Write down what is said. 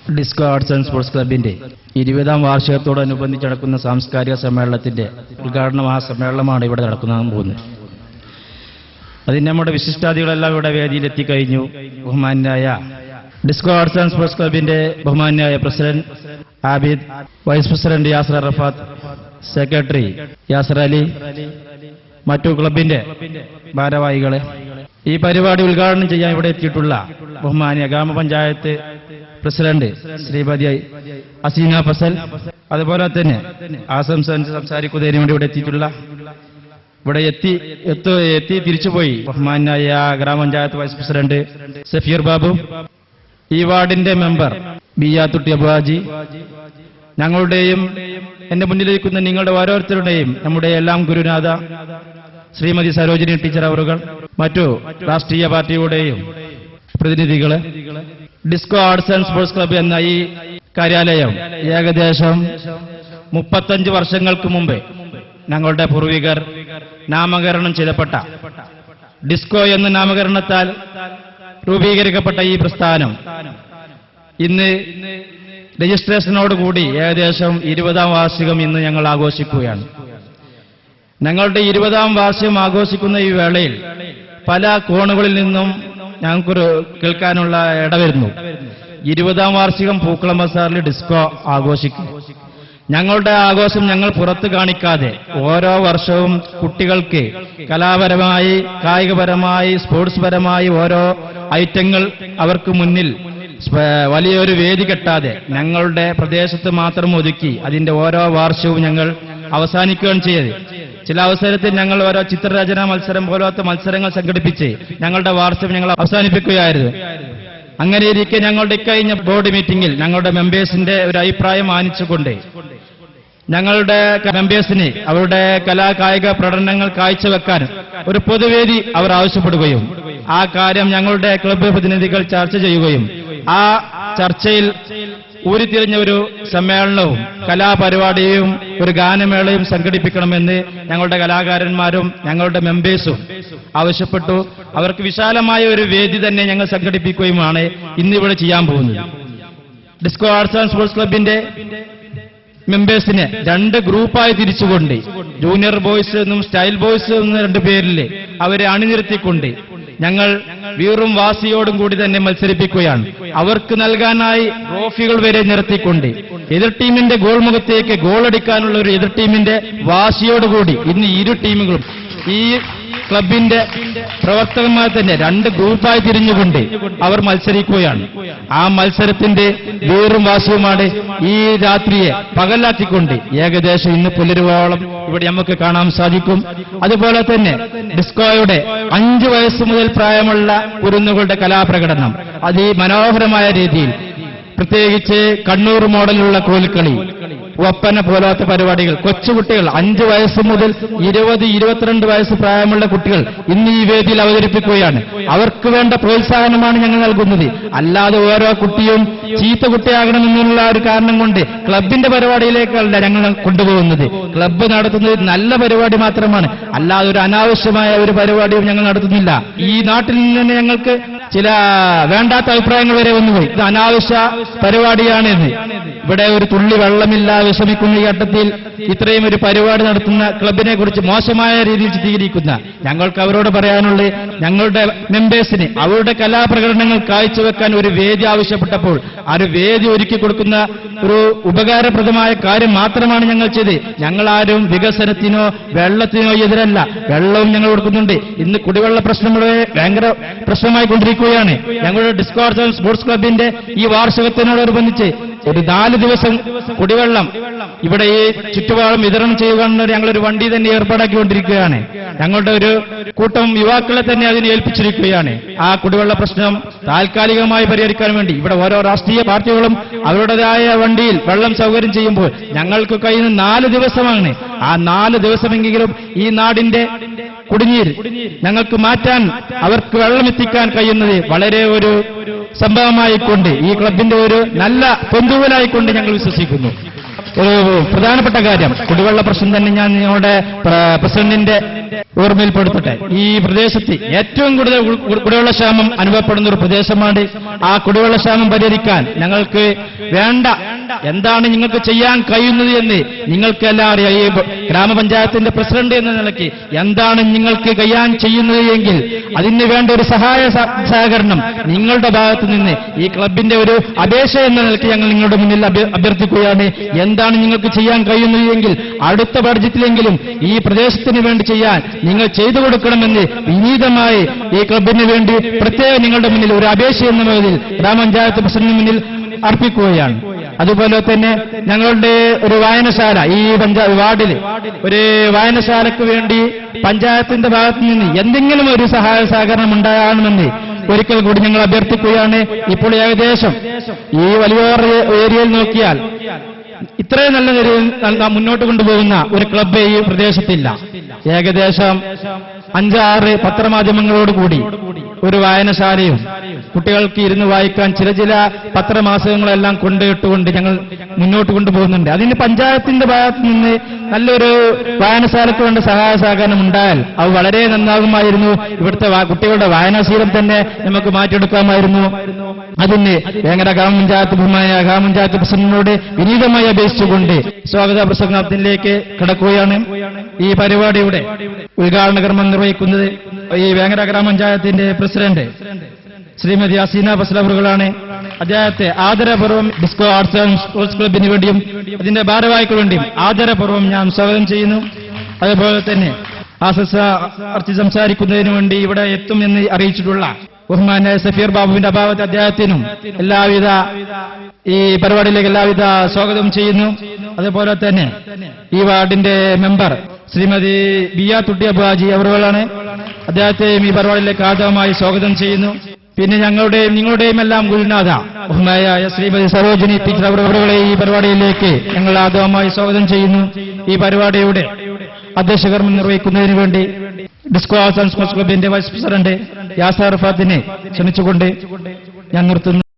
Disco arts and sports ക്ലബിന്റെ 20ാം വാർഷികത്തോടനുബന്ധിച്ച് നടക്കുന്ന സാംസ്കാരിക സമ്മേളനത്തിന്റെ ഉദ്ഘാടന മഹാസമ്മേളനമാണ് ഇവിടെ നടക്കാൻ പോകുന്നത്. അതിന് നമ്മുടെ വിശിഷ്ടാതികളെല്ലാം ഇവിടെ വേദിയിലെത്തിക്കഴിഞ്ഞു. ബഹുമാന്യായ ഡിസ്കോ ആർട്സ് ആൻഡ് സ്പോർട്സ് ക്ലബിന്റെ ബഹുമാന്യായ president Abid, vice president Yasar Arafat, secretary Yasar Ali, മറ്റു ക്ലബിന്റെ ഭാരവാഹികളെ, ഈ പരിപാടി ഉദ്ഘാടനം ചെയ്യാൻ ഇവിടെ എത്തിയിട്ടുള്ള ബഹുമാന്യ ഗ്രാമപഞ്ചായത്ത് പ്രസിഡന്റ് ശ്രീമതി അസീന ഫസൽ, അതുപോലെ തന്നെ ആശംസ സംസാരിക്കുന്നതിന് വേണ്ടി ഇവിടെ എത്തിയിട്ടുള്ള ഇവിടെ എത്തി തിരിച്ചുപോയി ബഹുമാന്യായ ഗ്രാമപഞ്ചായത്ത് വൈസ് പ്രസിഡന്റ് സഫീർ ബാബു, ഈ വാർഡിന്റെ മെമ്പർ ബിയാത്തുട്ടി അബുഹാജി, ഞങ്ങളുടെയും എന്റെ മുന്നിലിരിക്കുന്ന നിങ്ങളുടെ ഓരോരുത്തരുടെയും നമ്മുടെ എല്ലാം ഗുരുനാഥ ശ്രീമതി സരോജിനി ടീച്ചർ അവറുകൾ, മറ്റു രാഷ്ട്രീയ പാർട്ടിയുടെയും പ്രതിനിധികള്, disco arts and sports club എന്ന ഈ കാര്യാലയം ഏകദേശം 35 വർഷങ്ങൾക്ക് മുമ്പ് ഞങ്ങളുടെ പൂർവികർ നാമകരണം ചെയ്യപ്പെട്ട ഡിസ്കോ എന്ന നാമകരണത്താൽ രൂപീകരിക്കപ്പെട്ട ഈ പ്രസ്ഥാനം ഇന്ന് രജിസ്ട്രേഷനോടുകൂടി ഏകദേശം 20ാം വാർഷികം ഇന്ന് ഞങ്ങൾ ആഘോഷിക്കുകയാണ്. ഞങ്ങളുടെ 20ാം വാർഷികം ആഘോഷിക്കുന്ന ഈ വേളയിൽ പല കോണുകളിൽ നിന്നും ഞങ്ങൾക്ക് കേൾക്കാനുള്ള ഇടവരുന്നു. 20ാം വാർഷികം പൂക്കളം ബസാറിൽ ഡിസ്കോ ആഘോഷിക്കും. ഞങ്ങളുടെ ആഘോഷം ഞങ്ങൾ പുറത്ത് കാണിക്കാതെ ഓരോ വർഷവും കുട്ടികൾക്ക് കലാപരമായി, കായികപരമായി, സ്പോർട്സ് പരമായി ഓരോ ഐറ്റങ്ങൾ അവർക്ക് മുന്നിൽ വലിയൊരു വേദി കെട്ടാതെ ഞങ്ങളുടെ പ്രദേശത്ത് മാത്രം ഒതുക്കി അതിന്റെ ഓരോ വാർഷികവും ഞങ്ങൾ അവസാനിക്കുകയാണ് ചെയ്തത്. ചില അവസരത്തിൽ ഞങ്ങൾ ഓരോ ചിത്രരചനാ മത്സരം പോലത്തെ മത്സരങ്ങൾ സംഘടിപ്പിച്ച് ഞങ്ങളുടെ വാർഷികം ഞങ്ങൾ അവസാനിപ്പിക്കുകയായിരുന്നു. അങ്ങനെ ഇരിക്കെ ഞങ്ങളുടെ കഴിഞ്ഞ ബോർഡ് മീറ്റിംഗിൽ ഞങ്ങളുടെ മെമ്പേഴ്സിന്റെ ഒരു അഭിപ്രായം മാനിച്ചുകൊണ്ട് ഞങ്ങളുടെ മെമ്പേഴ്സിന് അവരുടെ കലാകായിക പ്രകടനങ്ങൾ കാഴ്ചവെക്കാൻ ഒരു പൊതുവേദി അവർ ആവശ്യപ്പെടുകയും ആ കാര്യം ഞങ്ങളുടെ ക്ലബ്ബ് പ്രതിനിധികൾ ചർച്ച ചെയ്യുകയും ആ ചർച്ചയിൽ ഊരിത്തിരിഞ്ഞ ഒരു സമ്മേളനവും കലാപരിപാടിയും ഒരു ഗാനമേളയും സംഘടിപ്പിക്കണമെന്ന് ഞങ്ങളുടെ കലാകാരന്മാരും ഞങ്ങളുടെ മെമ്പേഴ്സും ആവശ്യപ്പെട്ടു. അവർക്ക് വിശാലമായ ഒരു വേദി തന്നെ ഞങ്ങൾ സംഘടിപ്പിക്കുകയുമാണ് ഇന്നിവിടെ ചെയ്യാൻ പോകുന്നത്. ഡിസ്കോ ആർട്സ് ആൻഡ് സ്പോർട്സ് ക്ലബിന്റെ മെമ്പേഴ്സിനെ 2 ഗ്രൂപ്പായി തിരിച്ചുകൊണ്ട് ജൂനിയർ ബോയ്സ് എന്നും സ്റ്റൈൽ ബോയ്സ് എന്ന 2 പേരിൽ അവരെ അണിനിരത്തിക്കൊണ്ട് ഞങ്ങൾ വീറും വാസിയോടും കൂടി തന്നെ മത്സരിപ്പിക്കുകയാണ്. അവർക്ക് നൽകാനായി ട്രോഫികൾ വരെ നിരത്തിക്കൊണ്ട് എതിർ ടീമിന്റെ ഗോൾ മുഖത്തേക്ക് ഗോളടിക്കാനുള്ള ഒരു എതിർ ടീമിന്റെ വാശിയോടുകൂടി ഇന്ന് ഇരു ടീമുകളും ഈ ക്ലബിന്റെ പ്രവർത്തകന്മാർ തന്നെ 2 ഗ്രൂപ്പായി തിരിഞ്ഞുകൊണ്ട് അവർ മത്സരിക്കുകയാണ്. ആ മത്സരത്തിന്റെ വീറും വാശിയുമാണ് ഈ രാത്രിയെ പകലാക്കിക്കൊണ്ട് ഏകദേശം ഇന്ന് പുലരുവോളം ഇവിടെ നമുക്ക് കാണാൻ സാധിക്കും. അതുപോലെ തന്നെ ഡിസ്കോയുടെ 5 വയസ്സ് മുതൽ പ്രായമുള്ള കുരുന്നുകളുടെ കലാപ്രകടനം അതിമനോഹരമായ രീതിയിൽ, പ്രത്യേകിച്ച് കണ്ണൂർ മോഡലുള്ള കോൽക്കളി, ഒപ്പന പോലത്തെ പരിപാടികൾ, കൊച്ചുകുട്ടികൾ 5 വയസ്സ് മുതൽ 20-22 വയസ്സ് പ്രായമുള്ള കുട്ടികൾ ഇന്ന് ഈ വേദിയിൽ അവതരിപ്പിക്കുകയാണ്. അവർക്ക് വേണ്ട പ്രോത്സാഹനമാണ് ഞങ്ങൾ നൽകുന്നത്. അല്ലാതെ ഓരോ കുട്ടിയും ചീത്ത കുട്ടിയാകണമെന്നുള്ള ഒരു കാരണം കൊണ്ട് ക്ലബിന്റെ പരിപാടിയിലേക്കല്ല ഞങ്ങൾ കൊണ്ടുപോകുന്നത്. ക്ലബ്ബ് നടത്തുന്നത് നല്ല പരിപാടി മാത്രമാണ്, അല്ലാതെ ഒരു അനാവശ്യമായ ഒരു പരിപാടിയും ഞങ്ങൾ നടത്തുന്നില്ല. ഈ നാട്ടിൽ നിന്ന് തന്നെ ഞങ്ങൾക്ക് ചില വേണ്ടാത്ത അഭിപ്രായങ്ങൾ വരെ വന്നുപോയി. ഇത് അനാവശ്യ പരിപാടിയാണെന്ന്. ഇവിടെ ഒരു തുള്ളി വെള്ളമില്ല വിഷമിക്കുന്ന ഈ ഘട്ടത്തിൽ ഇത്രയും ഒരു പരിപാടി നടത്തുന്ന ക്ലബിനെ കുറിച്ച് മോശമായ രീതിയിൽ ചിത്രീകരിക്കുന്ന ഞങ്ങൾക്ക് അവരോട് പറയാനുള്ളത്, ഞങ്ങളുടെ മെമ്പേഴ്സിന് അവരുടെ കലാപ്രകടനങ്ങൾ കാഴ്ചവെക്കാൻ ഒരു വേദി ആവശ്യപ്പെട്ടപ്പോൾ ആ ഒരു വേദി ഒരുക്കി കൊടുക്കുന്ന ഒരു ഉപകാരപ്രദമായ കാര്യം മാത്രമാണ് ഞങ്ങൾ ചെയ്ത്. ഞങ്ങളാരും വികസനത്തിനോ വെള്ളത്തിനോ എതിരല്ല. വെള്ളവും ഞങ്ങൾ കൊടുക്കുന്നുണ്ട്. ഇന്ന് കുടിവെള്ള പ്രശ്നം ഭയങ്കര പ്രശ്നമായി കൊണ്ടിരിക്കുകയാണ്. ഞങ്ങളുടെ ഡിസ്കോ ആർട്സ് ആൻഡ് സ്പോർട്സ് ക്ലബിന്റെ ഈ വാർഷികത്തിനോടനുബന്ധിച്ച് ഒരു 4 ദിവസം കുടിവെള്ളം ഇവിടെ ഈ ചുറ്റുപാടും വിതരണം ചെയ്യുക ഞങ്ങളൊരു വണ്ടി തന്നെ ഏർപ്പാടാക്കിക്കൊണ്ടിരിക്കുകയാണ്. ഞങ്ങളുടെ ഒരു കൂട്ടം യുവാക്കളെ തന്നെ അതിന് ഏൽപ്പിച്ചിരിക്കുകയാണ്. ആ കുടിവെള്ള പ്രശ്നം താൽക്കാലികമായി പരിഹരിക്കാൻ വേണ്ടി ഇവിടെ ഓരോ രാഷ്ട്രീയ പാർട്ടികളും അവരുടേതായ വണ്ടിയിൽ വെള്ളം സൗകര്യം ചെയ്യുമ്പോൾ ഞങ്ങൾക്ക് കഴിയുന്ന 4 ദിവസമാണ്. ആ 4 ദിവസമെങ്കിലും ഈ നാടിന്റെ കുടിനീർ ഞങ്ങൾക്ക് മാറ്റാൻ, അവർക്ക് വെള്ളമെത്തിക്കാൻ കഴിയുന്നത് വളരെ ഒരു സംഭവമായിക്കൊണ്ട് ഈ ക്ലബിന്റെ ഒരു നല്ല പൊന്തുവലായിക്കൊണ്ട് ഞങ്ങൾ വിശ്വസിക്കുന്നു. ഒരു പ്രധാനപ്പെട്ട കാര്യം, കുടിവെള്ള പ്രശ്നം തന്നെ ഞാൻ നിങ്ങളുടെ പ്രസിഡന്റിന്റെ ഓർമ്മയിൽപ്പെടുത്തട്ടെ. ഈ പ്രദേശത്ത് ഏറ്റവും കൂടുതൽ കുടിവെള്ള ക്ഷാമം അനുഭവപ്പെടുന്ന ഒരു പ്രദേശമാണ്. ആ കുടിവെള്ള ക്ഷാമം പരിഹരിക്കാൻ ഞങ്ങൾക്ക് വേണ്ട എന്താണ് നിങ്ങൾക്ക് ചെയ്യാൻ കഴിയുന്നത് എന്ന് നിങ്ങൾക്കെല്ലാം അറിയാം. ഈ ഗ്രാമപഞ്ചായത്തിന്റെ പ്രസിഡന്റ് എന്ന നിലയ്ക്ക് എന്താണ് നിങ്ങൾക്ക് കഴിയാൻ ചെയ്യുന്നത് എങ്കിൽ അതിന് വേണ്ട ഒരു സഹായ സഹകരണം നിങ്ങളുടെ ഭാഗത്ത് നിന്ന് ഈ ക്ലബിന്റെ ഒരു അപേക്ഷ എന്ന നിലയ്ക്ക് ഞങ്ങൾ നിങ്ങളുടെ മുന്നിൽ അഭ്യർത്ഥിക്കുകയാണ്. എന്താണ് നിങ്ങൾക്ക് ചെയ്യാൻ കഴിയുന്നത് എങ്കിൽ അടുത്ത ബഡ്ജറ്റിലെങ്കിലും ഈ പ്രദേശത്തിന് വേണ്ടി ചെയ്യാൻ നിങ്ങൾ ചെയ്തു കൊടുക്കണമെന്ന് വിനീതമായി ഈ ക്ലബിന് വേണ്ടി പ്രത്യേകം നിങ്ങളുടെ മുന്നിൽ ഒരു അപേക്ഷ എന്ന നിലയിൽ ഗ്രാമപഞ്ചായത്ത് പ്രസിഡന്റിന് മുന്നിൽ അർപ്പിക്കുകയാണ്. അതുപോലെ തന്നെ ഞങ്ങളുടെ ഒരു വായനശാല, ഈ വാർഡിൽ ഒരു വായനശാലയ്ക്ക് വേണ്ടി പഞ്ചായത്തിന്റെ ഭാഗത്ത് നിന്ന് എന്തെങ്കിലും ഒരു സഹായ സഹകരണം ഉണ്ടാകണമെന്ന് ഒരിക്കൽ കൂടി ഞങ്ങൾ അഭ്യർത്ഥിക്കുകയാണ്. ഇപ്പോൾ ഏകദേശം ഈ വലിയോർ ഏരിയയിൽ നോക്കിയാൽ ഇത്രയും നല്ല നിലയിൽ മുന്നോട്ട് കൊണ്ടുപോകുന്ന ഒരു ക്ലബ്ബ് ഈ പ്രദേശത്തില്ല. ഏകദേശം 5-6 പത്രമാധ്യമങ്ങളോടുകൂടി ഒരു വായനശാലയും കുട്ടികൾക്ക് ഇരുന്ന് വായിക്കാൻ ചില പത്രമാസികങ്ങളെല്ലാം കൊണ്ടിട്ടുകൊണ്ട് ഞങ്ങൾ മുന്നോട്ട് കൊണ്ടുപോകുന്നുണ്ട്. അതിന് പഞ്ചായത്തിന്റെ ഭാഗത്ത് നിന്ന് നല്ലൊരു വായനശാലയ്ക്ക് വേണ്ട സഹായ സഹകരണം ഉണ്ടായാൽ അത് വളരെ നന്നാകുമായിരുന്നു. ഇവിടുത്തെ കുട്ടികളുടെ വായനാശീലം തന്നെ നമുക്ക് മാറ്റിയെടുക്കാമായിരുന്നു. അതിന് വേങ്ങര ഗ്രാമപഞ്ചായത്ത് ഗ്രാമപഞ്ചായത്ത് പ്രസിഡന്റിനോട് വിനീതമായി അപേക്ഷിച്ചുകൊണ്ട് സ്വാഗത പ്രസംഗത്തിലേക്ക് കടക്കുകയാണ്. ഈ പരിപാടിയുടെ ഉദ്ഘാടന കർമ്മം നിർവഹിക്കുന്നത് ഈ വേങ്ങര ഗ്രാമപഞ്ചായത്തിന്റെ പ്രസിഡന്റ് ശ്രീമതി അസീന ഫസൽ അവറുകളാണ്. അദ്ദേഹത്തെ ആദരപൂർവ്വം ഡിസ്കോ ആർട്സ് ആൻഡ് സ്പോർട്സ് ക്ലബിന് വേണ്ടിയും അതിന്റെ ഭാരവാഹിക്ക് വേണ്ടിയും ആദരപൂർവ്വം ഞാൻ സ്വാഗതം ചെയ്യുന്നു. അതുപോലെ തന്നെ ആർച്ച് സംസാരിക്കുന്നതിന് വേണ്ടി ഇവിടെ എത്തുമെന്ന് അറിയിച്ചിട്ടുള്ള ബഹുമാനായ സഫീർ ബാബുവിന്റെ അഭാവത്തെ അദ്ദേഹത്തിനും എല്ലാവിധ ഈ പരിപാടിയിലേക്ക് എല്ലാവിധ സ്വാഗതം ചെയ്യുന്നു. അതുപോലെ തന്നെ ഈ വാർഡിന്റെ മെമ്പർ ശ്രീമതി ബിയ തുട്ടി അബാജി അവറുകളാണ്. അദ്ദേഹത്തെയും ഈ പരിപാടിയിലേക്ക് ആദ്യമായി സ്വാഗതം ചെയ്യുന്നു. പിന്നെ ഞങ്ങളുടെയും നിങ്ങളുടെയും എല്ലാം ഗുരുനാഥ ബഹുമാനായ ശ്രീമതി സരോജിനി ടീച്ചർ അവറുകളെ ഈ പരിപാടിയിലേക്ക് ഞങ്ങൾ ആദ്യമായി സ്വാഗതം ചെയ്യുന്നു. ഈ പരിപാടിയുടെ അധ്യക്ഷകർമ്മം നിർവഹിക്കുന്നതിന് വേണ്ടി ഡിസ്കോ ആർട്സ് ആൻഡ് സ്പോർട്സ് ക്ലബിന്റെ വൈസ് പ്രസിഡന്റ് യാസർ ഫാത്തിനെ ക്ഷണിച്ചുകൊണ്ട് ഞാൻ നിർത്തുന്നു.